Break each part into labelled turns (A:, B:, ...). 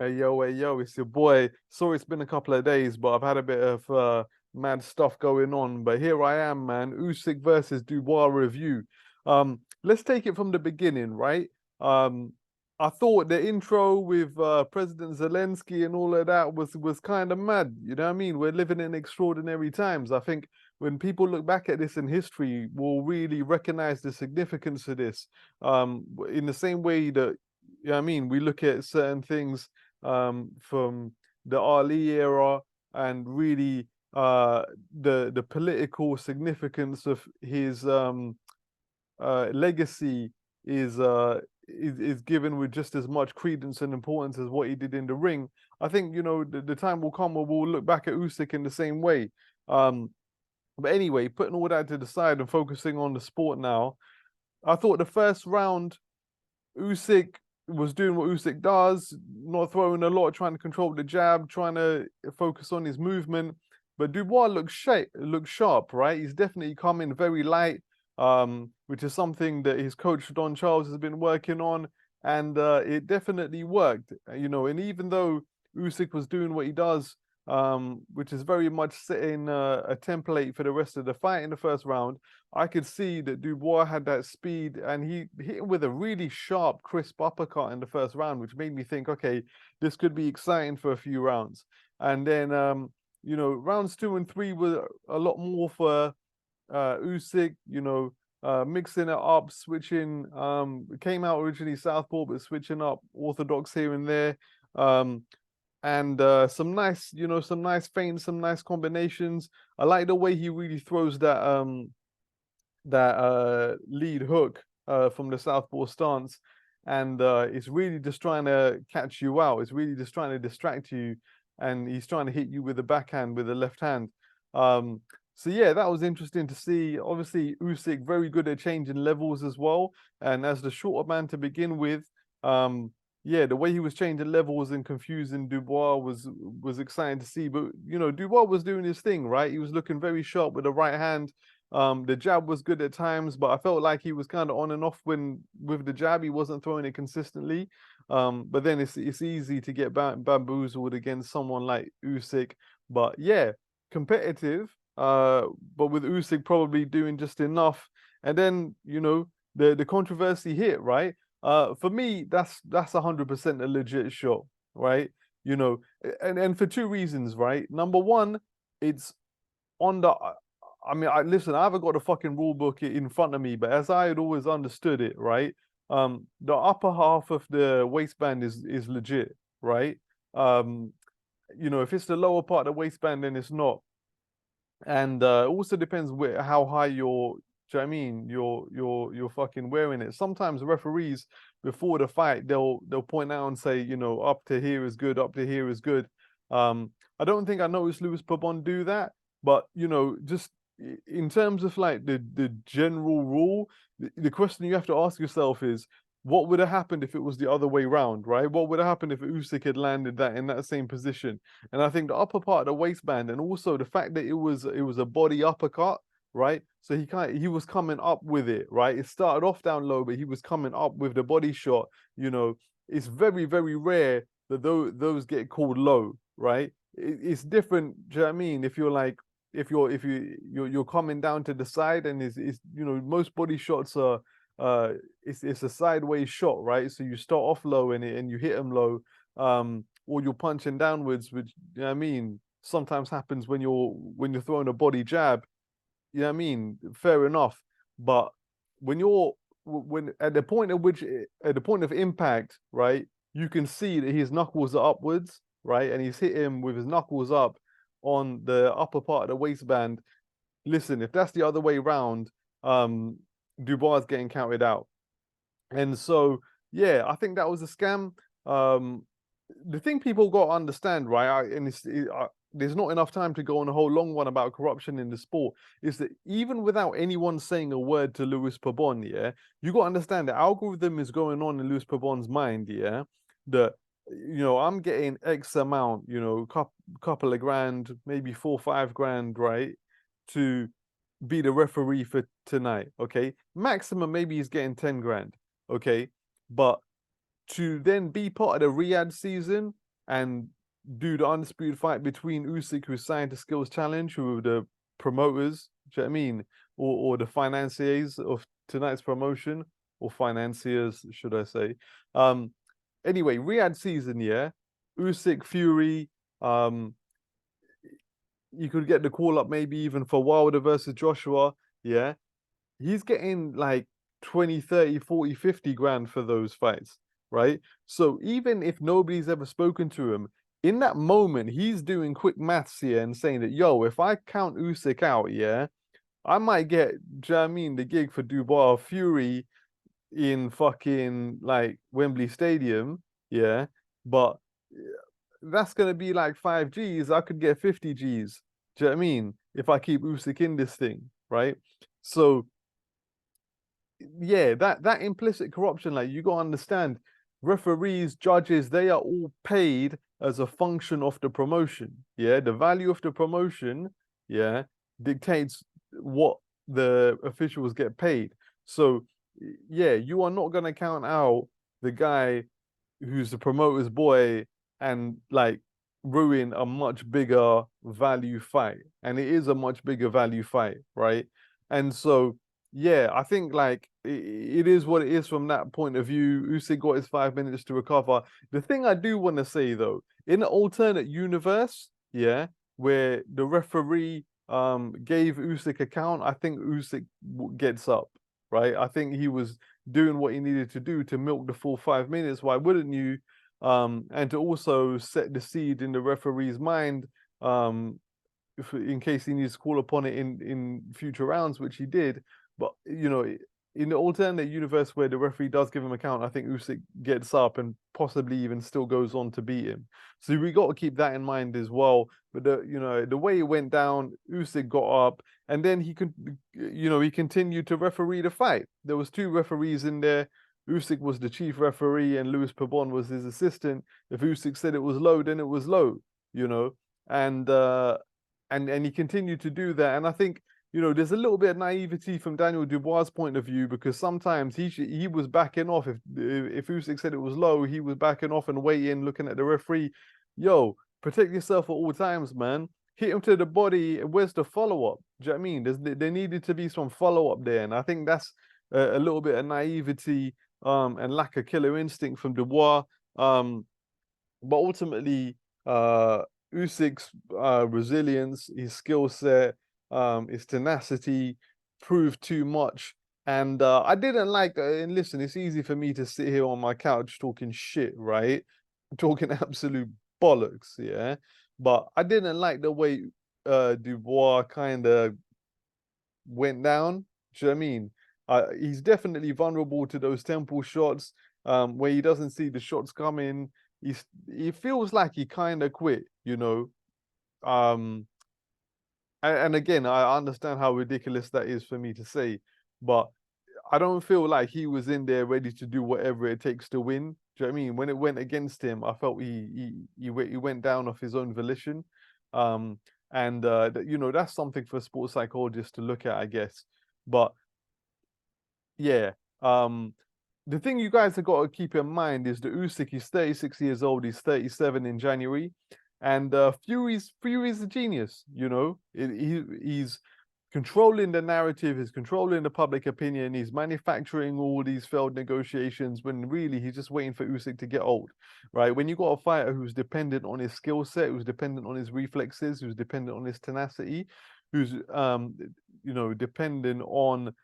A: Hey yo, it's your boy. Sorry it's been a couple of days, but I've had a bit of mad stuff going on. But here I am, man. Usyk versus Dubois review. Let's take it from the beginning, right? Um, I thought the intro with President Zelensky and all of that was kind of mad. You know what I mean? We're living in extraordinary times. I think when people look back at this in history, we'll really recognize the significance of this. In the same way that, you know what I mean, we look at certain things from the Ali era and really the political significance of his legacy is is given with just as much credence and importance as what he did in the ring. I think the time will come where we'll look back at Usyk in the same way. Um, but anyway, putting all that to the side and focusing on the sport now, I thought the first round Usyk was doing what Usyk does, not throwing a lot, trying to control the jab, trying to focus on his movement. But Dubois looks sharp, right? He's definitely coming very light, which is something that his coach Don Charles has been working on, and it definitely worked. And even though Usyk was doing what he does, which is very much setting a template for the rest of the fight in the first round, I could see that Dubois had that speed and he hit him with a really sharp, crisp uppercut in the first round, which made me think, okay, this could be exciting for a few rounds. And then, rounds 2 and 3 were a lot more for Usyk, mixing it up, switching, came out originally southpaw, but switching up orthodox here and there. Um, and some nice feints, some nice combinations. I like the way he really throws that lead hook from the southpaw stance, and it's really just trying to catch you out. It's really just trying to distract you, and he's trying to hit you with the backhand with the left hand. Um, so yeah, that was interesting to see. Obviously, Usyk very good at changing levels as well, and as the shorter man to begin with, yeah, the way he was changing levels and confusing Dubois was exciting to see. But Dubois was doing his thing, right? He was looking very sharp with the right hand. The jab was good at times, but I felt like he was kind of on and off when with the jab. He wasn't throwing it consistently. But then it's easy to get bamboozled against someone like Usyk. But yeah, competitive. But with Usyk probably doing just enough. And then the controversy hit, right? For me, that's 100% a legit shot, right? And for two reasons, right? Number one, it's on the I mean, listen, I haven't got the fucking rule book in front of me, but as I had always understood it, right? The upper half of the waistband is legit, right? Um, if it's the lower part of the waistband, then it's not. And it also depends how high you're. Do you know what I mean? You're fucking wearing it. Sometimes referees before the fight they'll point out and say, up to here is good, up to here is good. I don't think I noticed Lewis Pabon do that, but just in terms of like the general rule, the question you have to ask yourself is what would have happened if it was the other way round, right? What would have happened if Usyk had landed that in that same position? And I think the upper part of the waistband, and also the fact that it was a body uppercut, right? So he was coming up with it, right? It started off down low, but he was coming up with the body shot. It's very very rare that those get called low, right? It's different. Do you know what I mean? If you're like if you're coming down to the side and is most body shots are it's a sideways shot, right? So you start off low and you hit them low, or you're punching downwards, which I mean sometimes happens when you're throwing a body jab. I mean? Fair enough, but when at the point at the point of impact, right? You can see that his knuckles are upwards, right? And he's hit him with his knuckles up on the upper part of the waistband. Listen, if that's the other way around, Dubois is getting counted out. And so, yeah, I think that was a scam. The thing people got to understand, right? There's not enough time to go on a whole long one about corruption in the sport. Is that even without anyone saying a word to Lewis Pabon, yeah, you got to understand the algorithm is going on in Lewis Pabon's mind, yeah, that I'm getting X amount, couple of grand, maybe 4 or 5 grand, right, to be the referee for tonight. Okay, maximum maybe he's getting 10 grand. Okay, but to then be part of the Riyadh season, and do the undisputed fight between Usyk, who's signed to Skills Challenge, who are the promoters, do you know what I mean? Or the financiers of tonight's promotion, or financiers, should I say. Anyway, Riyadh season, yeah. Usyk, Fury, you could get the call up maybe even for Wilder versus Joshua, yeah. He's getting like 20, 30, 40, 50 grand for those fights, right? So even if nobody's ever spoken to him, in that moment, he's doing quick maths here and saying that, yo, if I count Usyk out, yeah, I might get, do you know what I mean, the gig for Dubois Fury in fucking like Wembley Stadium, yeah, but that's gonna be like 5 Gs. I could get 50 Gs. Do you know what I mean? If I keep Usyk in this thing, right? So yeah, that implicit corruption, like you gotta understand, referees, judges, they are all paid as a function of the promotion. Yeah, the value of the promotion, yeah, dictates what the officials get paid. So yeah, you are not gonna count out the guy who's the promoter's boy and like ruin a much bigger value fight. And it is a much bigger value fight, right? And so yeah, I think like it is what it is from that point of view. Usyk got his 5 minutes to recover. The thing I do want to say though, in an alternate universe, yeah, where the referee gave Usyk a count, I think Usyk gets up, right? I think he was doing what he needed to do to milk the full 5 minutes. Why wouldn't you? And to also set the seed in the referee's mind, in case he needs to call upon it in future rounds, which he did. But you know, in the alternate universe where the referee does give him a count, I think Usyk gets up and possibly even still goes on to beat him. So we got to keep that in mind as well. But the way it went down, Usyk got up, and then he could, he continued to referee the fight. There was two referees in there. Usyk was the chief referee, and Louis Pabon was his assistant. If Usyk said it was low, then it was low. And he continued to do that. And I think there's a little bit of naivety from Daniel Dubois' point of view, because sometimes he was backing off. If Usyk said it was low, he was backing off and waiting, looking at the referee. Yo, protect yourself at all times, man. Hit him to the body. Where's the follow up? Do you know what I mean? There needed to be some follow up there, and I think that's a little bit of naivety and lack of killer instinct from Dubois. But ultimately, Usyk's resilience, his skill set, his tenacity proved too much. And I didn't like, and listen, it's easy for me to sit here on my couch talking shit, right? Talking absolute bollocks, yeah? But I didn't like the way Dubois kind of went down. Do you know what I mean? He's definitely vulnerable to those temple shots where he doesn't see the shots coming. He feels like he kind of quit, Um, and again, I understand how ridiculous that is for me to say, but I don't feel like he was in there ready to do whatever it takes to win. Do you know what I mean? When it went against him, I felt he went down off his own volition. And that's something for sports psychologists to look at, I guess. But yeah, the thing you guys have got to keep in mind is that Usyk is 36 years old. He's 37 in January, and Fury's a genius. He's controlling the narrative. He's controlling the public opinion. He's manufacturing all these failed negotiations when really he's just waiting for Usyk to get old, right? When you got a fighter who's dependent on his skill set, who's dependent on his reflexes, who's dependent on his tenacity, who's dependent on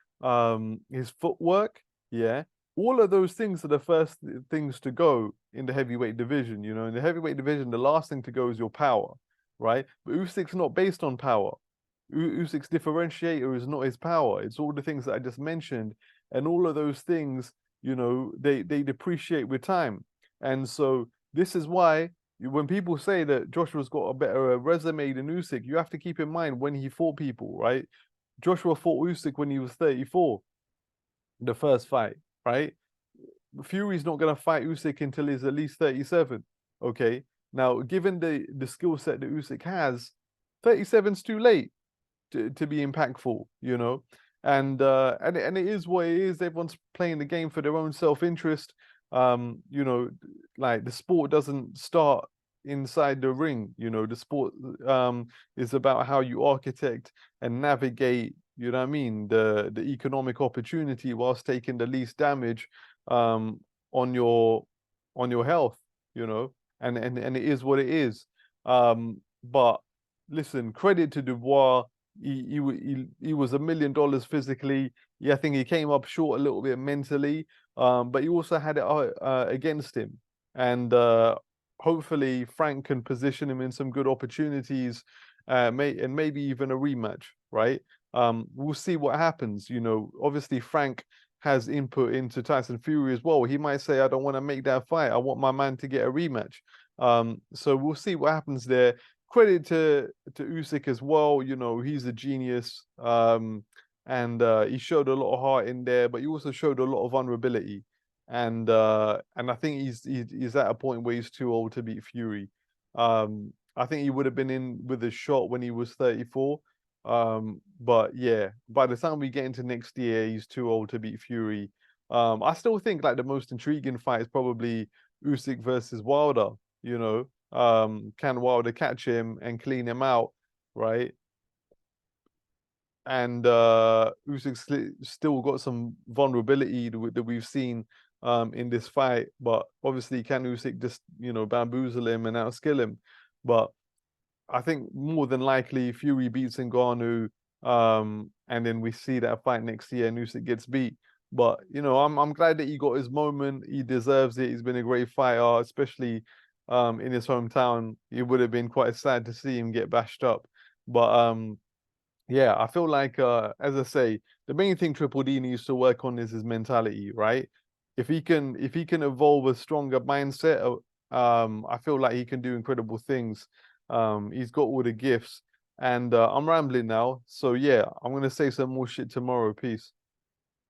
A: his footwork, yeah. All of those things are the first things to go in the heavyweight division. In the heavyweight division, the last thing to go is your power, right? But Usyk's not based on power. Usyk's differentiator is not his power. It's all the things that I just mentioned, and all of those things, they depreciate with time. And so this is why when people say that Joshua's got a better resume than Usyk, you have to keep in mind when he fought people, right? Joshua fought Usyk when he was 34, the first fight, right? Fury's not going to fight Usyk until he's at least 37. Okay. Now, given the skill set that Usyk has, 37's too late to be impactful, And it is what it is. Everyone's playing the game for their own self-interest. Like the sport doesn't start inside the ring. You know, the sport is about how you architect and navigate, you know what I mean, the economic opportunity whilst taking the least damage um on your health, you know, and it is what it is. But listen, credit to Dubois. He was $1 million physically. Yeah, I think he came up short a little bit mentally. But he also had it against him. And hopefully Frank can position him in some good opportunities, and maybe even a rematch, right? We'll see what happens. You know, obviously Frank has input into Tyson Fury as well. He might say, I don't want to make that fight. I want my man to get a rematch. So we'll see what happens there. Credit to Usyk as well. You know, he's a genius. And he showed a lot of heart in there, but he also showed a lot of vulnerability. And I think he's at a point where he's too old to beat Fury. I think he would have been in with a shot when he was 34. But yeah, by the time we get into next year, he's too old to beat Fury. I still think like the most intriguing fight is probably Usyk versus Wilder. You know, can Wilder catch him and clean him out, right? And Usyk's still got some vulnerability that we've seen in this fight, but obviously can Usyk just, you know, bamboozle him and outskill him? But I think more than likely Fury beats Ngannou, and then we see that fight next year and Usyk gets beat. But you know, I'm glad that he got his moment. He deserves it. He's been a great fighter, especially in his hometown. It would have been quite sad to see him get bashed up. But yeah, I feel like as I say, the main thing Triple D needs to work on is his mentality, right? If he can evolve a stronger mindset, I feel like he can do incredible things. He's got all the gifts. And I'm rambling now. So yeah, I'm gonna say some more shit tomorrow. Peace.